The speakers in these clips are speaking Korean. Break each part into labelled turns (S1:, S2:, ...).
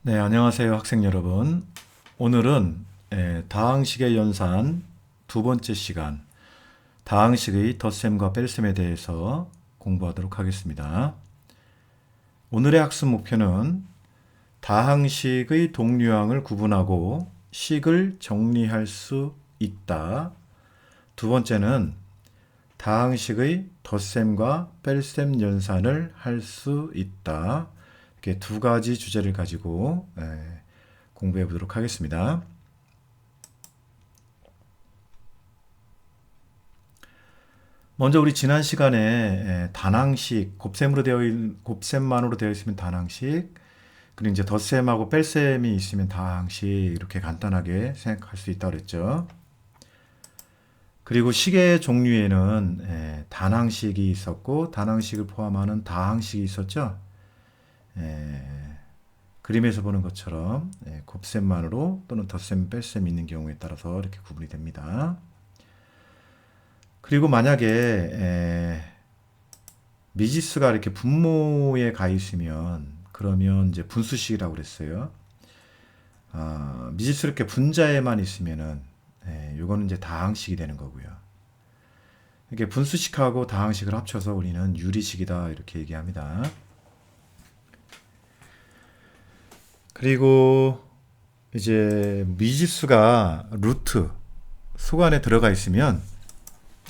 S1: 네, 안녕하세요, 학생 여러분. 오늘은 다항식의 연산 두 번째 시간, 다항식의 덧셈과 뺄셈에 대해서 공부하도록 하겠습니다. 오늘의 학습 목표는 다항식의 동류항을 구분하고 식을 정리할 수 있다. 두 번째는 다항식의 덧셈과 뺄셈 연산을 할 수 있다. 이렇게 두 가지 주제를 가지고 공부해 보도록 하겠습니다. 먼저 우리 지난 시간에 단항식, 곱셈만으로 되어 있으면 단항식, 그리고 이제 덧셈하고 뺄셈이 있으면 다항식 이렇게 간단하게 생각할 수 있다고 그랬죠. 그리고 식의 종류에는 단항식이 있었고 단항식을 포함하는 다항식이 있었죠. 그림에서 보는 것처럼 곱셈만으로 또는 덧셈, 뺄셈이 있는 경우에 따라서 이렇게 구분이 됩니다. 그리고 만약에 미지수가 이렇게 분모에 가 있으면 그러면 이제 분수식이라고 그랬어요. 미지수 이렇게 분자에만 있으면은 이거는 이제 다항식이 되는 거고요. 이게 분수식하고 다항식을 합쳐서 우리는 유리식이다 이렇게 얘기합니다. 그리고 이제 미지수가 루트 속 안에 들어가 있으면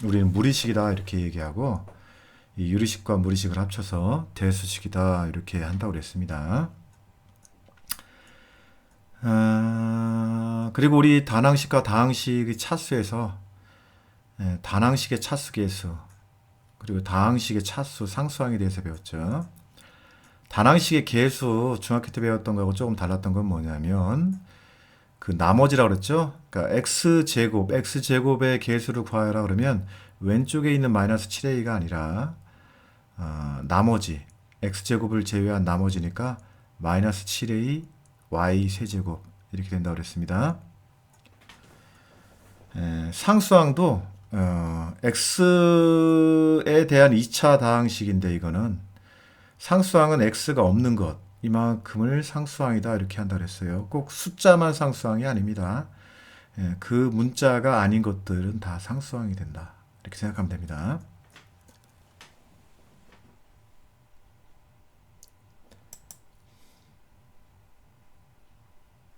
S1: 우리는 무리식이다 이렇게 얘기하고 이 유리식과 무리식을 합쳐서 대수식이다 이렇게 한다고 그랬습니다. 그리고 우리 단항식과 다항식의 차수에서 단항식의 차수 계수 그리고 다항식의 차수 상수항에 대해서 배웠죠. 단항식의 계수 중학교 때 배웠던 거하고 조금 달랐던 건 뭐냐면 그 나머지라고 그랬죠. 그러니까 x제곱의 계수를 구하여라 그러면 왼쪽에 있는 마이너스 7a가 아니라 나머지 x제곱을 제외한 나머지니까 마이너스 7a y 세제곱 이렇게 된다고 그랬습니다. 상수항도 x에 대한 2차 다항식인데 이거는 상수항은 x가 없는 것 이만큼을 상수항이다 이렇게 한다 그랬어요. 꼭 숫자만 상수항이 아닙니다. 그 문자가 아닌 것들은 다 상수항이 된다 이렇게 생각하면 됩니다.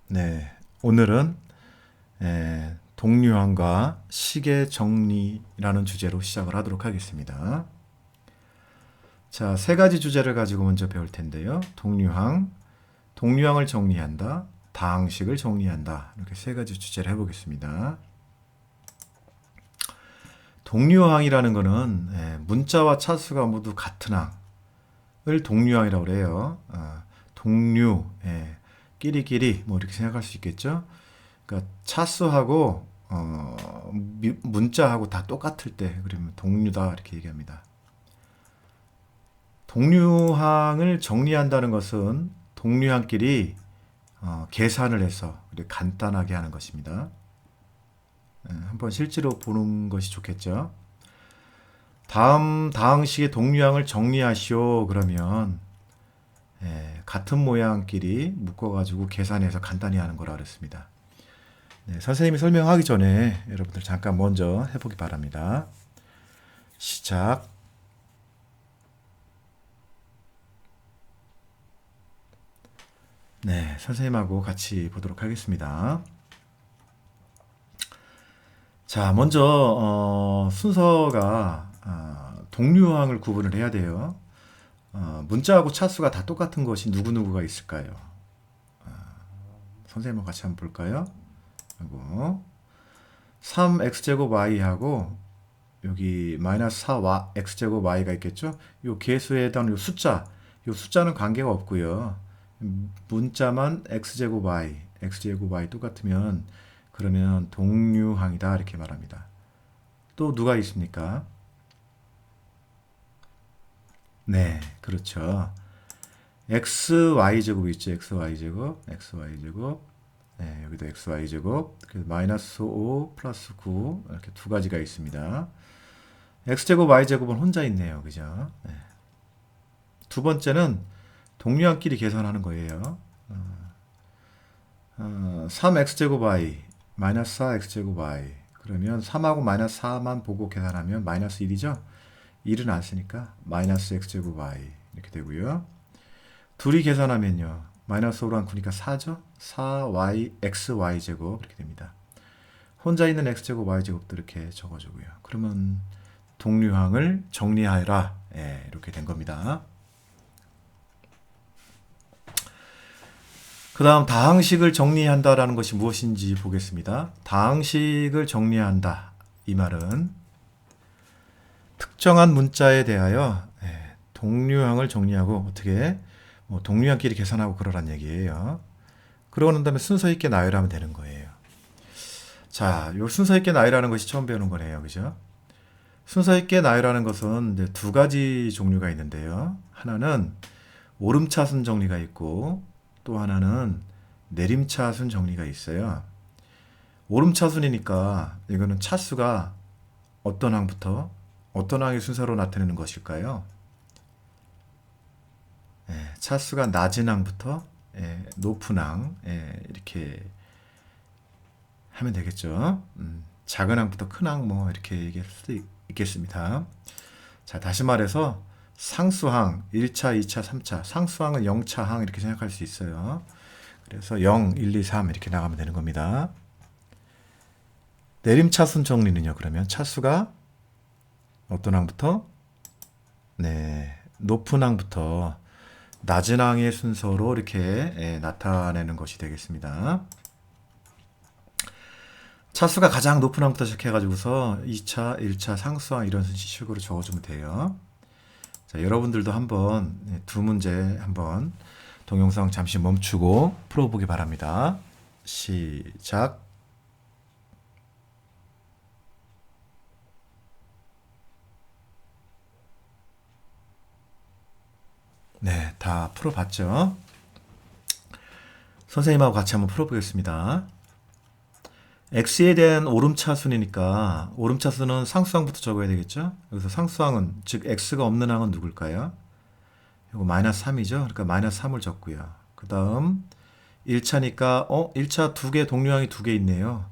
S1: 네, 오늘은 동류항과 식의 정리라는 주제로 시작을 하도록 하겠습니다. 자, 세 가지 주제를 가지고 먼저 배울 텐데요. 동류항을 정리한다, 다항식을 정리한다. 이렇게 세 가지 주제를 해보겠습니다. 동류항이라는 거는 문자와 차수가 모두 같은 항을 동류항이라고 그래요. 동류, 끼리끼리 뭐 이렇게 생각할 수 있겠죠. 그러니까 차수하고 문자하고 다 똑같을 때 그러면 동류다 이렇게 얘기합니다. 동류항을 정리한다는 것은 동류항끼리 계산을 해서 간단하게 하는 것입니다. 한번 실제로 보는 것이 좋겠죠. 다음 다항식의 동류항을 정리하시오 그러면 같은 모양끼리 묶어가지고 계산해서 간단히 하는 거라 그랬습니다. 네, 선생님이 설명하기 전에 여러분들 잠깐 먼저 해보기 바랍니다. 시작. 네, 선생님하고 같이 보도록 하겠습니다. 자, 먼저 순서가 동류항을 구분을 해야 돼요. 문자하고 차수가 다 똑같은 것이 누구누구가 있을까요? 선생님과 같이 한번 볼까요? 그리고 3x제곱 y하고 여기 마이너스 4x제곱 y가 있겠죠? 이 계수에 해당하는 이 숫자는 관계가 없고요. 문자만 x제곱 y 똑같으면 그러면 동류항이다 이렇게 말합니다. 또 누가 있습니까? 네, 그렇죠. xy제곱이 있죠. xy제곱. 네, 여기도 xy제곱. 마이너스 5 플러스 9 이렇게 두 가지가 있습니다. x제곱 y제곱은 혼자 있네요. 그죠? 두 번째는 동류항끼리 계산하는 거예요. 3x제곱 y 마이너스 4x제곱 y 그러면 3하고 마이너스 4만 보고 계산하면 마이너스 1이죠. 1은 안 쓰니까 마이너스 x제곱 y 이렇게 되고요. 둘이 계산하면요. 마이너스 5랑 9니까 4죠. 4y xy제곱 이렇게 됩니다. 혼자 있는 x제곱 y제곱도 이렇게 적어주고요. 그러면 동류항을 정리하여라. 예, 이렇게 된 겁니다. 그 다음 다항식을 정리한다라는 것이 무엇인지 보겠습니다. 다항식을 정리한다. 이 말은 특정한 문자에 대하여 동류항을 정리하고 어떻게 동류항끼리 계산하고 그러란 얘기예요. 그러고 난 다음에 순서 있게 나열하면 되는 거예요. 자, 요 순서 있게 나열하는 것이 처음 배우는 거네요. 그죠? 순서 있게 나열하는 것은 이제 두 가지 종류가 있는데요. 하나는 오름차순 정리가 있고 또 하나는 내림차순 정리가 있어요. 오름차순이니까 이거는 차수가 어떤 항부터 어떤 항의 순서로 나타내는 것일까요? 차수가 낮은 항부터 높은 항 이렇게 하면 되겠죠. 작은 항부터 큰 항 뭐 이렇게 얘기할 수도 있겠습니다. 자, 다시 말해서 상수항 1차, 2차, 3차 상수항은 0차 항 이렇게 생각할 수 있어요. 그래서 0, 1, 2, 3 이렇게 나가면 되는 겁니다. 내림차순 정리는요. 그러면 차수가 어떤 항부터? 높은 항부터 낮은 항의 순서로 이렇게 나타내는 것이 되겠습니다. 차수가 가장 높은 항부터 시작해가지고서 2차, 1차, 상수항 이런 식으로 적어주면 돼요. 자, 여러분들도 한번 두 문제 한번 동영상 잠시 멈추고 풀어보기 바랍니다. 시작. 네, 다 풀어봤죠? 선생님하고 같이 한번 풀어보겠습니다. x에 대한 오름차순이니까 오름차순은 상수항부터 적어야 되겠죠? 여기서 상수항은 즉 x가 없는 항은 누굴까요? 이거 마이너스 3이죠? 그러니까 마이너스 3을 적고요. 그 다음 1차니까 1차 두 개 동류항이 두 개 있네요.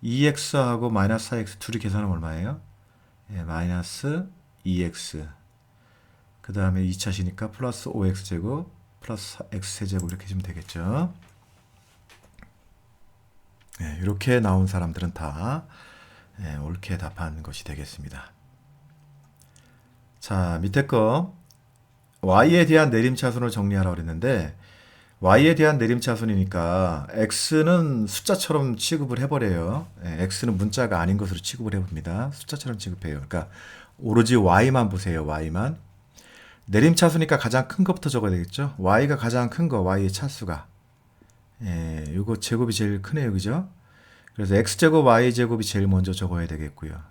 S1: 2x하고 마이너스 4x 둘이 계산하면 얼마예요? 마이너스 2x 그 다음에 2차시니까 플러스 5x제곱 플러스 x세제곱 이렇게 해주면 되겠죠. 이렇게 나온 사람들은 다 옳게 답한 것이 되겠습니다. 자, 밑에 거 y에 대한 내림차순을 정리하라고 그랬는데 y에 대한 내림차순이니까 x는 숫자처럼 취급을 해버려요. x는 문자가 아닌 것으로 취급을 해봅니다. 숫자처럼 취급해요. 그러니까 오로지 y만 보세요. y만. 내림차수니까 가장 큰 것부터 적어야 되겠죠. y가 가장 큰 거, y의 차수가. 요거 제곱이 제일 크네요. 그죠? 그래서 x제곱, y제곱이 제일 먼저 적어야 되겠고요.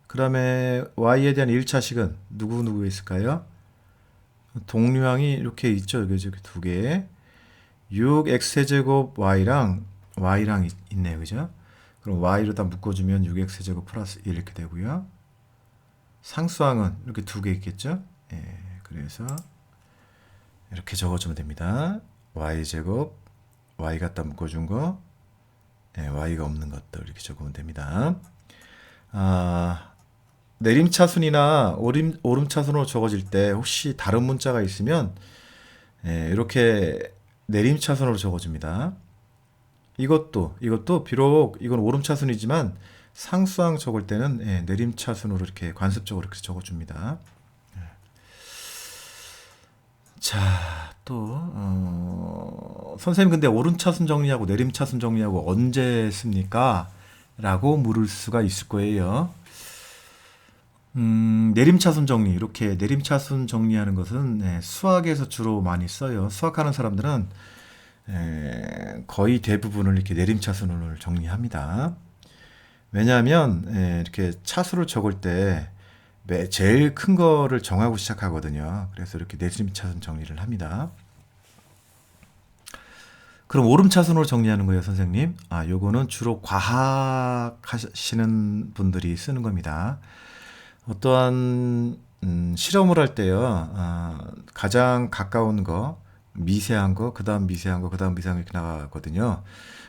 S1: 그 다음에 y에 대한 1차식은 누구 있을까요? 동류항이 이렇게 있죠. 여기 두 개. 6x제곱 y랑 있네요. 그죠? 그럼 y로다 묶어주면 6x제곱 플러스 1 이렇게 되고요. 상수항은 이렇게 두 개 있겠죠? 그래서 이렇게 적어주면 됩니다. y제곱, y 갖다 묶어준 거, y가 없는 것들 이렇게 적으면 됩니다. 내림차순이나 오름차순으로 적어질 때 혹시 다른 문자가 있으면 이렇게 내림차순으로 적어줍니다. 이것도 비록 이건 오름차순이지만 상수항 적을 때는 내림차순으로 이렇게 관습적으로 이렇게 적어줍니다. 자, 또 선생님 근데 오름차순 정리하고 내림차순 정리하고 언제 씁니까? 라고 물을 수가 있을 거예요. 내림차순 정리 이렇게 내림차순 정리하는 것은 수학에서 주로 많이 써요. 수학하는 사람들은 거의 대부분을 이렇게 내림차순으로 정리합니다. 왜냐하면 이렇게 차수를 적을 때 제일 큰 거를 정하고 시작하거든요. 그래서 이렇게 내림차순 정리를 합니다. 그럼 오름차순으로 정리하는 거예요, 선생님? 요거는 주로 과학 하시는 분들이 쓰는 겁니다. 어떠한 실험을 할 때요, 가장 가까운 거, 미세한 거, 그 다음 미세한 거, 그 다음 미세한 거 이렇게 나가거든요.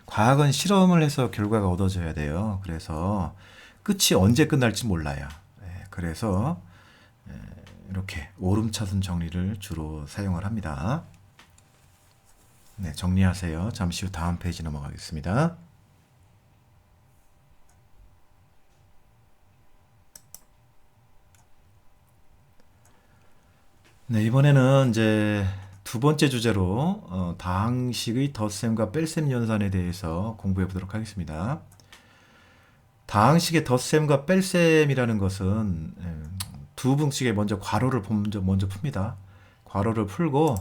S1: 과학은 실험을 해서 결과가 얻어져야 돼요. 그래서 끝이 언제 끝날지 몰라요. 그래서 이렇게 오름차순 정리를 주로 사용을 합니다. 네, 정리하세요. 잠시 후 다음 페이지 넘어가겠습니다. 네, 이번에는 이제 두 번째 주제로 다항식의 덧셈과 뺄셈 연산에 대해서 공부해 보도록 하겠습니다. 다항식의 덧셈과 뺄셈이라는 것은 두 분씩에 먼저 괄호를 먼저 풉니다. 괄호를 풀고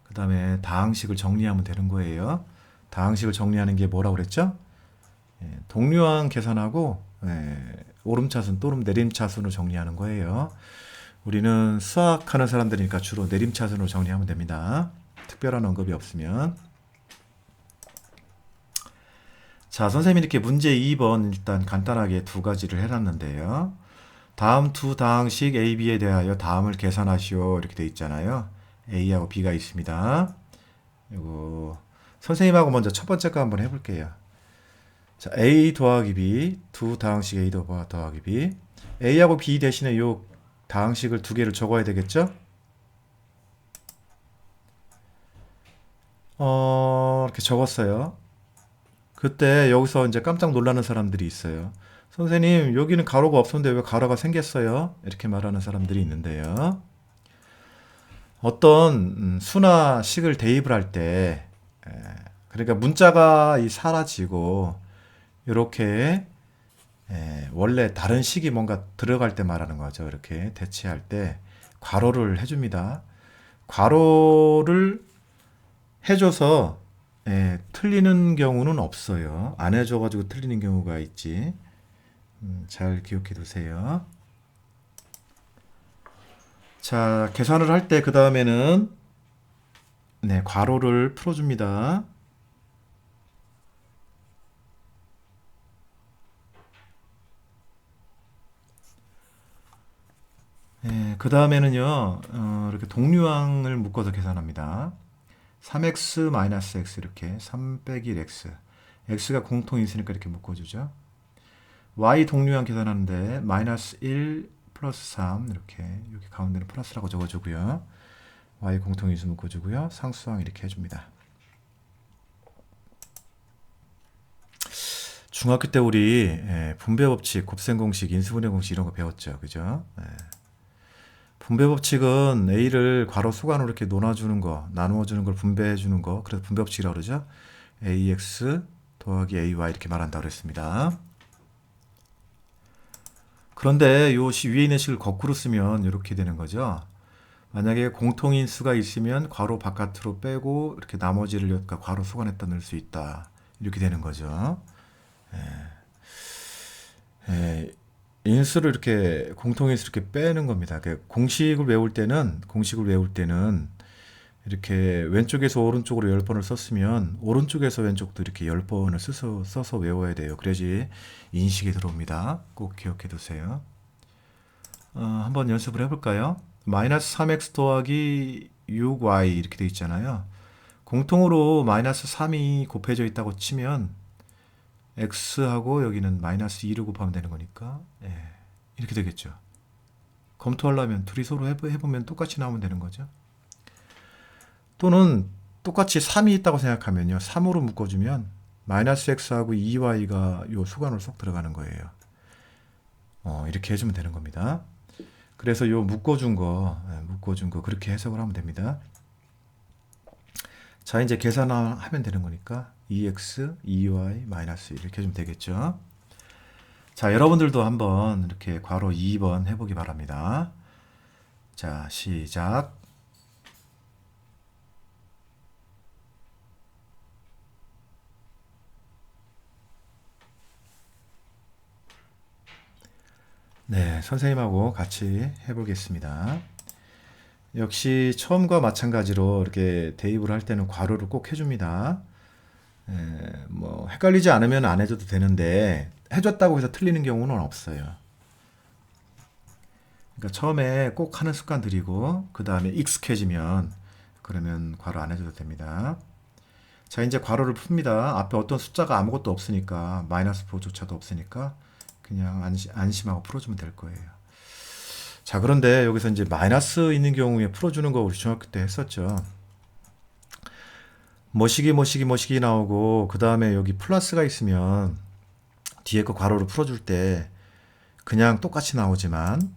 S1: 그 다음에 다항식을 정리하면 되는 거예요. 다항식을 정리하는 게 뭐라고 그랬죠? 동류항 계산하고 오름차순 또는 내림차순으로 정리하는 거예요. 우리는 수학하는 사람들이니까 주로 내림차순으로 정리하면 됩니다. 특별한 언급이 없으면. 자, 선생님이 이렇게 문제 2번 일단 간단하게 두 가지를 해놨는데요. 다음 두 다항식 A, B에 대하여 다음을 계산하시오 이렇게 돼 있잖아요. A하고 B가 있습니다. 이거 선생님하고 먼저 첫 번째 거 한번 해볼게요. 자, A 더하기 B, 두 다항식 A 더하기 B. A하고 B 대신에 요 다항식을 두 개를 적어야 되겠죠? 이렇게 적었어요. 그때 여기서 이제 깜짝 놀라는 사람들이 있어요. 선생님, 여기는 가로가 없었는데 왜 가로가 생겼어요? 이렇게 말하는 사람들이 있는데요. 어떤 수나 식을 대입을 할 때, 그러니까 문자가 사라지고, 이렇게 원래 다른 식이 뭔가 들어갈 때 말하는 거죠. 이렇게 대체할 때 괄호를 해줍니다. 괄호를 해줘서 틀리는 경우는 없어요. 안 해줘가지고 틀리는 경우가 있지. 잘 기억해 두세요. 자, 계산을 할 때 그 다음에는 괄호를 풀어줍니다. 그 다음에는요, 이렇게 동류항을 묶어서 계산합니다. 3x-x 이렇게 3 빼기 x. x가 공통이 있으니까 이렇게 묶어주죠. y 동류항 계산하는데 마이너스 1 플러스 3 이렇게 여기 가운데는 플러스라고 적어주고요. y 공통이 있으면 묶어주고요. 상수항 이렇게 해줍니다. 중학교 때 우리 분배 법칙, 곱셈 공식, 인수분해 공식 이런 거 배웠죠. 그죠? 분배 법칙은 A를 괄호 수간으로 이렇게 나눠주는 거, 나누어주는 걸 분배해 주는 거, 그래서 분배 법칙이라고 그러죠. AX 더하기 AY 이렇게 말한다고 그랬습니다. 그런데 요 위에 있는 식을 거꾸로 쓰면 이렇게 되는 거죠. 만약에 공통인 수가 있으면 괄호 바깥으로 빼고 이렇게 나머지를 여기까 괄호 수간에다 넣을 수 있다. 이렇게 되는 거죠. 인수를 이렇게 공통인수 이렇게 빼는 겁니다. 공식을 외울 때는 이렇게 왼쪽에서 오른쪽으로 10번을 썼으면 오른쪽에서 왼쪽도 이렇게 10번을 써서 외워야 돼요. 그래야지 인식이 들어옵니다. 꼭 기억해 두세요. 한번 연습을 해볼까요? 마이너스 3x 더하기 6y 이렇게 돼 있잖아요. 공통으로 마이너스 3이 곱해져 있다고 치면 x하고 여기는 마이너스 2를 곱하면 되는 거니까 이렇게 되겠죠. 검토하려면 둘이 서로 해보면 똑같이 나오면 되는 거죠. 또는 똑같이 3이 있다고 생각하면요. 3으로 묶어주면 마이너스 x하고 2y가 요 수간으로 쏙 들어가는 거예요. 이렇게 해주면 되는 겁니다. 그래서 요 묶어준 거 그렇게 해석을 하면 됩니다. 자, 이제 계산하면 되는 거니까 2x, 2y, 마이너스 1 이렇게 해주면 되겠죠. 자, 여러분들도 한번 이렇게 괄호 2번 해보기 바랍니다. 자, 시작. 네, 선생님하고 같이 해보겠습니다. 역시 처음과 마찬가지로 이렇게 대입을 할 때는 괄호를 꼭 해줍니다. 뭐 헷갈리지 않으면 안 해줘도 되는데 해줬다고 해서 틀리는 경우는 없어요. 그러니까 처음에 꼭 하는 습관 들이고 그 다음에 익숙해지면 그러면 괄호 안 해줘도 됩니다. 자, 이제 괄호를 풉니다. 앞에 어떤 숫자가 아무것도 없으니까, 마이너스 4조차도 없으니까, 그냥 안심하고 풀어주면 될 거예요. 자, 그런데 여기서 이제 마이너스 있는 경우에 풀어주는 거 우리 중학교 때 했었죠. 뭐시기 나오고, 그 다음에 여기 플러스가 있으면, 뒤에 거 괄호를 풀어줄 때, 그냥 똑같이 나오지만,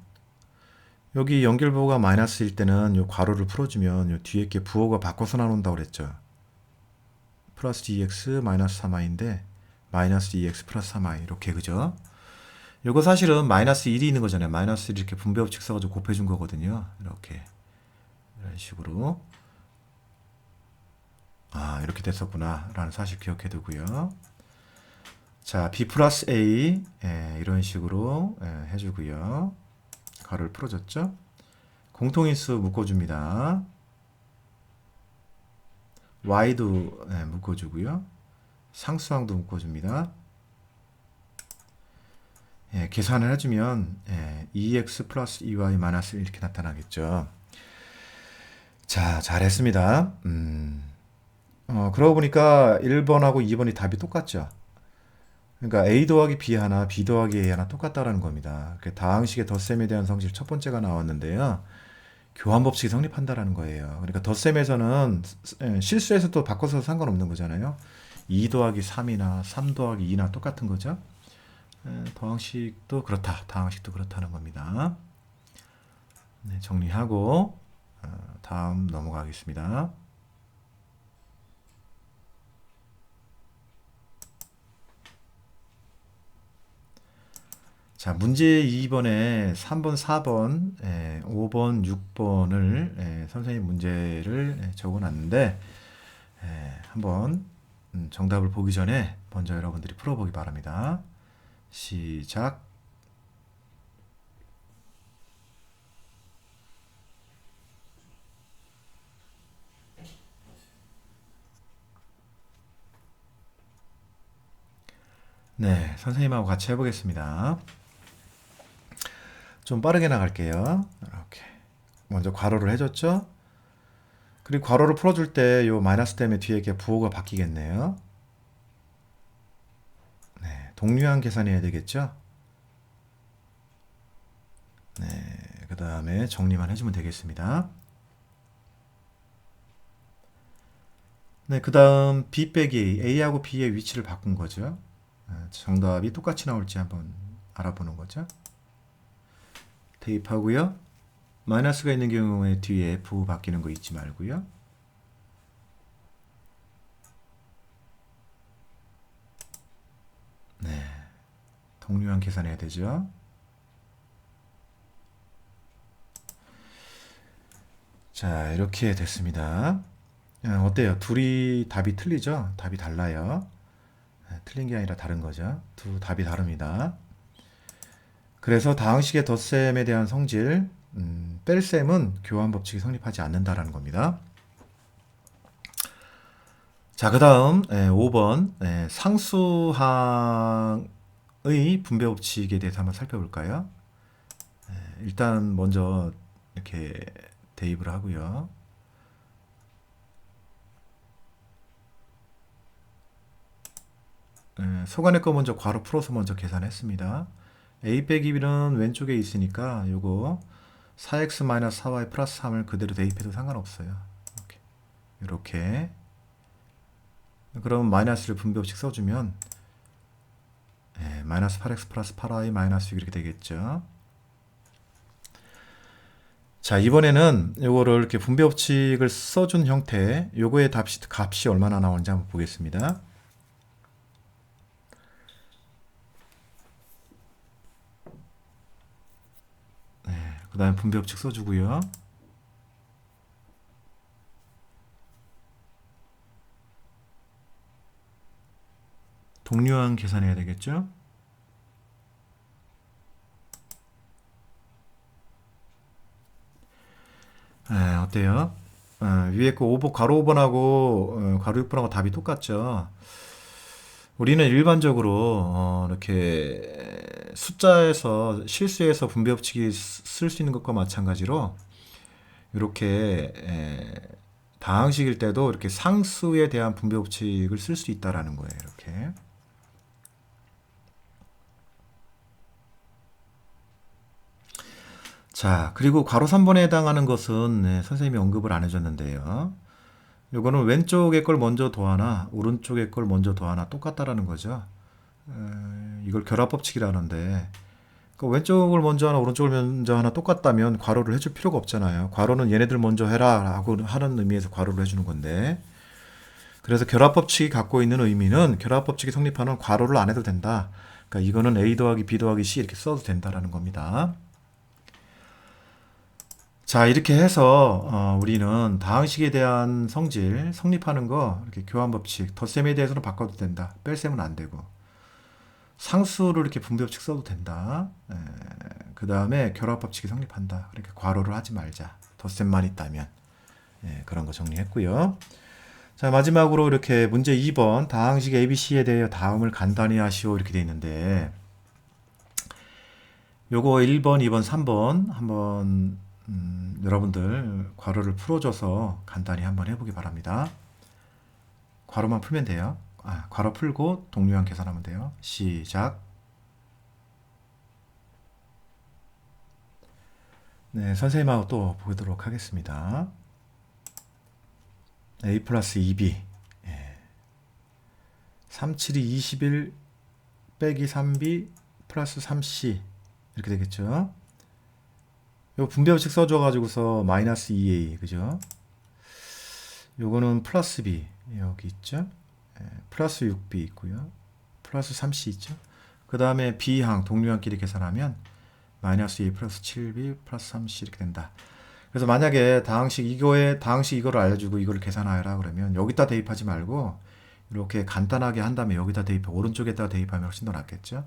S1: 여기 연결부호가 마이너스일 때는 요 괄호를 풀어주면, 요 뒤에 게 부호가 바꿔서 나온다고 그랬죠. 플러스 2x 마이너스 3i인데 마이너스 2x 플러스 3i 이렇게 그죠? 이거 사실은 마이너스 1이 있는 거잖아요. 마이너스 1 이렇게 분배법칙 써가지고 곱해준 거거든요. 이렇게 이런 식으로 이렇게 됐었구나 라는 사실 기억해 두고요. 자, b 플러스 a 이런 식으로 해주고요. 괄호를 풀어줬죠. 공통인수 묶어줍니다. y도 묶어주고요. 상수항도 묶어줍니다. 계산을 해주면 2x 플러스 2y 마이너스 1 이렇게 나타나겠죠. 자, 잘했습니다. 그러고 보니까 1번하고 2번이 답이 똑같죠. 그러니까 a 더하기 b 하나, b 더하기 a 하나 똑같다라는 겁니다. 다항식의 덧셈에 대한 성질 첫 번째가 나왔는데요. 교환 법칙이 성립한다라는 거예요. 그러니까 덧셈에서는 실수해서 또 바꿔서 상관없는 거잖아요. 2 더하기 3이나 3 더하기 2나 똑같은 거죠. 더항식도 그렇다. 다항식도 그렇다는 겁니다. 네, 정리하고 다음 넘어가겠습니다. 자, 문제 2번에 3번, 4번, 5번, 6번을 선생님 문제를 적어놨는데 한번 정답을 보기 전에 먼저 여러분들이 풀어보기 바랍니다. 시작. 네, 선생님하고 같이 해보겠습니다. 좀 빠르게 나갈게요. 이렇게 먼저 괄호를 해줬죠. 그리고 괄호를 풀어줄 때 요 마이너스 때문에 뒤에 이렇게 부호가 바뀌겠네요. 네, 동류항 계산해야 되겠죠. 네, 그 다음에 정리만 해주면 되겠습니다. 네, 그 다음 b 빼기 a하고 b의 위치를 바꾼 거죠. 정답이 똑같이 나올지 한번 알아보는 거죠. 대입하고요. 마이너스가 있는 경우에 뒤에 부호 바뀌는 거 잊지 말고요. 네, 동류항 계산해야 되죠. 자, 이렇게 됐습니다. 어때요? 둘이 답이 틀리죠? 답이 달라요. 틀린 게 아니라 다른 거죠. 두 답이 다릅니다. 그래서 다항식의 덧셈에 대한 성질, 뺄셈은 교환 법칙이 성립하지 않는다라는 겁니다. 자, 그 다음 5번 상수항의 분배 법칙에 대해서 한번 살펴볼까요? 일단 먼저 이렇게 대입을 하고요. 소간의 거 먼저 괄호 풀어서 먼저 계산했습니다. a 빼기 b는 왼쪽에 있으니까 요거 4x-4y 플러스 3을 그대로 대입해도 상관없어요. 이렇게 그럼 마이너스를 분배법칙 써주면 마이너스 8x 플러스 8y 마이너스 6 이렇게 되겠죠. 자, 이번에는 요거를 이렇게 분배법칙을 써준 형태, 요거의 값이 얼마나 나오는지 한번 보겠습니다. 그 다음에 분배법칙 써주고요. 동류항 계산해야 되겠죠. 어때요? 위에 거 5번, 괄호 5번하고 괄호 6번하고 답이 똑같죠. 우리는 일반적으로 이렇게 숫자에서 실수해서 분배법칙이 쓸 수 있는 것과 마찬가지로 이렇게 다항식일 때도 이렇게 상수에 대한 분배 법칙을 쓸 수 있다라는 거예요. 이렇게. 자, 그리고 괄호 3번에 해당하는 것은 선생님이 언급을 안 해줬는데요. 요거는 왼쪽의 걸 먼저 더하나 오른쪽의 걸 먼저 더하나 똑같다라는 거죠. 이걸 결합법칙이라는데 왼쪽을 먼저 하나 오른쪽을 먼저 하나 똑같다면 괄호를 해줄 필요가 없잖아요. 괄호는 얘네들 먼저 해라 라고 하는 의미에서 괄호를 해주는 건데, 그래서 결합법칙이 갖고 있는 의미는 결합법칙이 성립하는 괄호를 안 해도 된다. 그러니까 이거는 A 더하기 B 더하기 C 이렇게 써도 된다라는 겁니다. 자, 이렇게 해서 우리는 다항식에 대한 성질 성립하는 거 이렇게 교환법칙, 덧셈에 대해서는 바꿔도 된다. 뺄셈은 안 되고. 상수를 이렇게 분배법칙 써도 된다. 그 다음에 결합법칙이 성립한다. 그러니까 괄호를 하지 말자. 덧셈만 있다면. 그런 거 정리했고요. 자, 마지막으로 이렇게 문제 2번 다항식 ABC에 대해 다음을 간단히 하시오 이렇게 돼 있는데, 요거 1번, 2번, 3번 한번 여러분들 괄호를 풀어줘서 간단히 한번 해보기 바랍니다. 괄호만 풀면 돼요. 괄호 풀고 동류항 계산하면 돼요. 시작. 네, 선생님하고 또 보도록 하겠습니다. A 플러스 2B 372 21 빼기 3B 플러스 3C 이렇게 되겠죠. 요 분배법칙 써줘가지고서 마이너스 2A 그죠? 요거는 플러스 B 여기 있죠? 플러스 6B 있고요. 플러스 3C 있죠? 그 다음에 B항 동류항끼리 계산하면 마이너스 2 플러스 7B 플러스 3C 이렇게 된다. 그래서 만약에 다항식 이거를 알려주고 이거를 계산하여라 그러면 여기다 대입하지 말고 이렇게 간단하게 한 다음에 여기다 대입해 오른쪽에다 대입하면 훨씬 더 낫겠죠?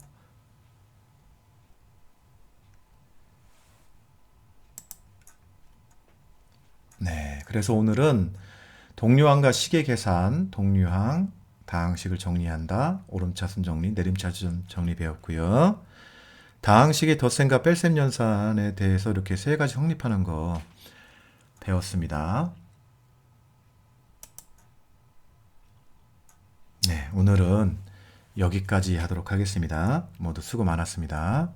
S1: 네, 그래서 오늘은 동류항과 식의 계산, 동류항, 다항식을 정리한다. 오름차순 정리, 내림차순 정리 배웠고요. 다항식의 덧셈과 뺄셈 연산에 대해서 이렇게 세 가지 성립하는 거 배웠습니다. 네, 오늘은 여기까지 하도록 하겠습니다. 모두 수고 많았습니다.